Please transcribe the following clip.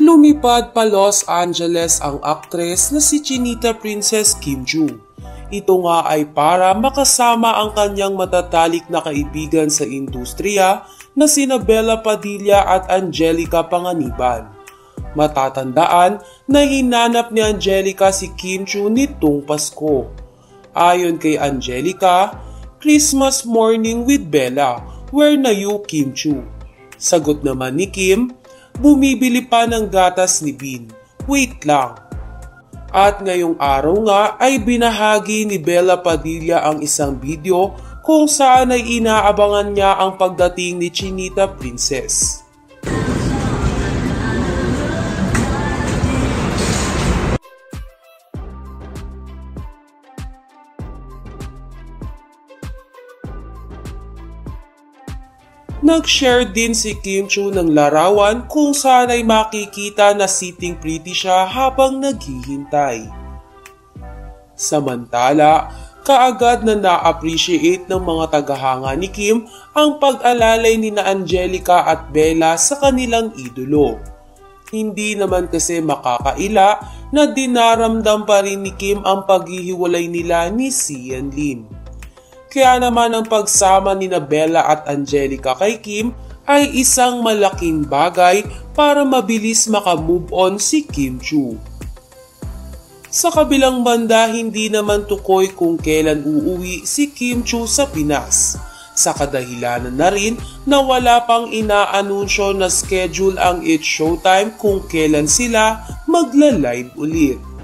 Lumipad pa Los Angeles ang aktres na si Chinita Princess Kim Chiu. Ito nga ay para makasama ang kanyang matatalik na kaibigan sa industriya na sina Bella Padilla at Angelica Panganiban. Matatandaan na hinanap ni Angelica si Kim Chiu nitong Pasko. Ayon kay Angelica, Christmas morning with Bella, where na you Kim Chiu? Sagot naman ni Kim, bumibili pa ng gatas ni Bean. Wait lang. At ngayong araw nga ay binahagi ni Bella Padilla ang isang video kung saan ay inaabangan niya ang pagdating ni Chinita Princess. Nag-share din si Kim Chiu ng larawan kung saan ay makikita na sitting pretty siya habang naghihintay. Samantala, kaagad na na-appreciate ng mga tagahanga ni Kim ang pag-alalay ni na Angelica at Bella sa kanilang idolo. Hindi naman kasi makakaila na dinaramdam pa rin ni Kim ang paghihiwalay nila ni Sian Lim. Kaya naman ang pagsama ni Bella at Angelica kay Kim ay isang malaking bagay para mabilis makamove on si Kim Chiu. Sa kabilang banda, hindi naman tukoy kung kailan uuwi si Kim Chiu sa Pinas. Sa kadahilanan na rin na wala pang inaanunsyo na schedule ang It's Showtime kung kailan sila magla-live ulit.